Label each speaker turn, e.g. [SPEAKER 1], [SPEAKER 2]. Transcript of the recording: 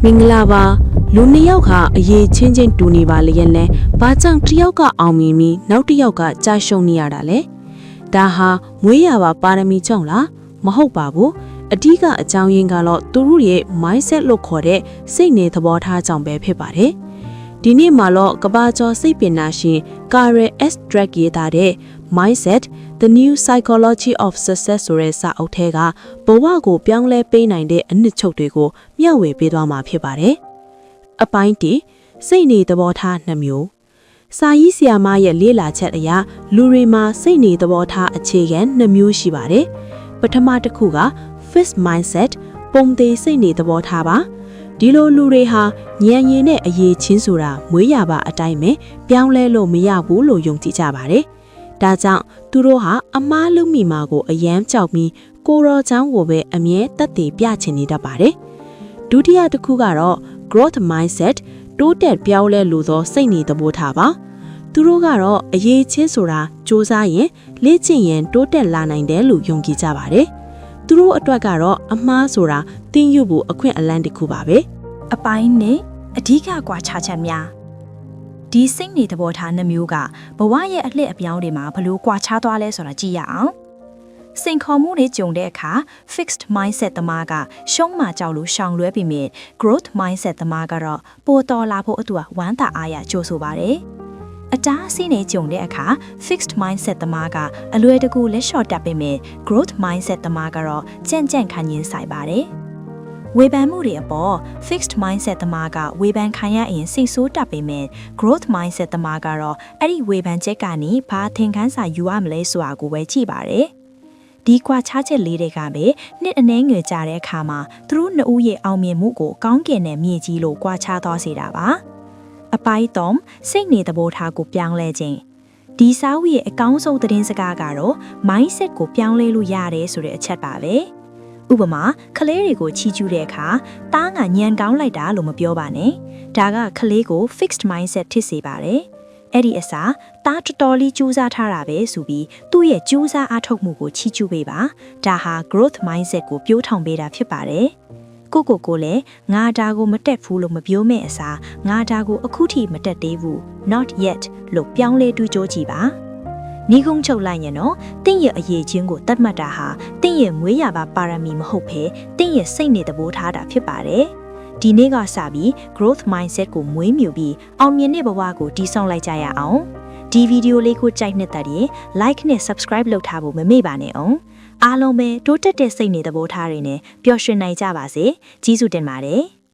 [SPEAKER 1] မင်္ဂလာပါလူနှစ်ယောက်ကအရေးချင်းချင်းတူနေပါလျက်လဲဘာကြောင့်တစ်ယောက်ကအောင်မြင်ပြီးနောက်တစ်ယောက်ကကြာရှုံးနေရတာလဲဒါဟာမွေးရပါပါရမီကြောင့်လားမဟုတ်ပါဘူးအဓိကအကြောင်းရင်းကတော့သူတို့ရဲ့ mindset လို့ခေါ်တဲ့စိတ်နေသဘောထားကြောင့်ပဲဖြစ်ပါတယ်ဒီနေ့မှာတော့ကဘာကျော်စိတ်ပညာရှင် Carol S. Dweck ရေးသားတဲ့ Mindset The New Psychology of Success ဆိုတဲ့စာအုပ်ထဲကဘဝကိုပြောင်းလဲပေးနိုင်တဲ့အနှစ်ချုပ်တွေကိုမျှဝေပေးသွားမှာဖြစ်ပါတယ်။အပိုင်း1စိတ်နေသဘောထား2မျိုးစာရေးဆရာမရဲ့လေ့လာချက်အရလူတွေမှာစိတ်နေသဘောထားအခြေခံ2မျိုးရှိပါတယ်။ပထမတစ်ခုက Fixed Mindset ပုံသေးစိတ်နေသဘောထားပါဒီလိုလူတွေဟာဉာဏ်ရည်နဲ့အရေးချင်းဆိုတာမွေးရပါအတိုင်းပဲပြောင်းလဲလို့မရဘူးလို့ယုံကြည်ကြပါတယ်။ဒါကြောင့်သူတို့ဟာအမားလုံးမိမာကိုအယမ်းကြောက်ပြီးကိုရောချောင်းကိုပဲအမြဲတက်တည်ပြချင်နေတတ်ပါတယ်။ဒုတိယတစ်ခုကတော့ Growth Mindset တိုးတက်ပြောင်းလဲလို့သောစိတ်နေသဘောထားပါ။သူတို့ကတော့အရေးချင်းဆိုတာစ조사ရင်လေ့ကျင့်ရင်တိုးတက်လာနိုင်တယ်လို့ယုံကြည်ကြပါတယ်။သူတို့အတွက်ကတော့အမှားဆိုတာသင်ယူဖို့အခွင့်အလမ်းတစ်ခုပါပဲ
[SPEAKER 2] အပိုင်းနဲ့အဓိကကွာခြားချက်များဒီစိတ်နေသဘောထား2မျိုးကဘဝရဲ့အလှည့်အပြောင်းတွေမှာဘလို့ကွာခြားသွားလဲဆိုတာကြည့်ရအောင်စိန်ခေါ်မှုတွေကြုံတဲ့အခါ fixed mindset သမားကရှုံးမှကြောက်လို့ရှောင်လွဲပြီးမြင် growth mindset သမားကတော့ပိုတော်လာဖို့အတူဝမ်းသာအားရကြိုးဆိုပါတယ်အတားအဆီးနဲ့ကြုံတဲ့အခါ fixed mindset သမားကအလွယ်တကူလက်လျှော့တတ်ပေမဲ့ growth mindset သမားကတော့ကြံ့ကြံ့ခံရင်းဆိုင်ပါတယ်ဝေဖန်မှုတွေအပေါ် fixed mindset သမားကဝေဖန်ခံရရင်စိတ်ဆိုးတတ်ပေမဲ့ growth mindset သမားကတော့အဲ့ဒီဝေဖန်ချက်ကနေဘာသင်ခန်းစာယူရမလဲဆိုတာကိုပဲကြည့်ပါတယ်ဒီကွာခြားချက်လေးတွေကပဲနှစ်အနည်းငယ်ကြာတဲ့အခါမှာသူတို့နှစ်ဦးရဲ့အောင်မြင်မှုကိုကောင်းကင်နဲ့မြေကြီးလို့ကွာခြားသွားစေတာပါအပိုင်း3စိတ်နေသဘောထားကိုပြောင်းလဲခြင်းဒီစာအုပ်ရဲ့အကောင်းဆုံးသတင်းစကားကတော့ mindset ကိုပြောင်းလဲလို့ရတယ်ဆိုတဲ့အချက်ပါပဲဥပမာကလေးတွေကိုချီးကျူးတဲ့အခါတားငါညံကောင်းလိုက်တာလို့မပြောပါနဲ့ဒါကကလေးကို fixed mindset ဖြစ်စေပါတယ်အဲ့ဒီအစားတားတော်တော်လေးကြိုးစားထားတာပဲဆိုပြီးသူ့ရဲ့ကြိုးစားအားထုတ်မှုကိုချီးကျူးပေးပါဒါဟာ growth mindset ကိုပြိုးထောင်ပေးတာဖြစ်ပါတယ်ကိုလည်းငါဒါကိုမတက်ဘူးလို့မပြောမဲ့အစားငါဒါကိုအခုထိမတက်သေးဘူး not yet လို့ပြောင်းလဲတွေးကြကြည့်ပါနီးကုန်းချုပ်လိုက်ရင်တော့တင့်ရဲ့အရေးချင်းကိုတတ်မှတ်တာဟာတင့်ရဲ့မွေးရပါပါရမီမဟုတ်ဘဲတင့်ရဲ့စိတ်နေသဘောထားတာဖြစ်ပါတယ်ဒီနေ့ကစပြီး growth mindset ကိုမွေးမြူပြီးအောင်မြင်တဲ့ဘဝကိုတည်ဆောက်လိုက်ကြရအောင်ဒီဗီဒီယိုလေးကိုကြိုက်နှစ်သက်ရင် like နဲ့ subscribe လုပ်ထားဖို့မမေ့ပါနဲ့အောင်အားလုံးပဲတိုးတက်တဲ့စိတ်နေသဘောထားတွေနဲ့ပျော်ရွှင်နိုင်ကြပါစေကျေးဇူးတင်ပါတယ်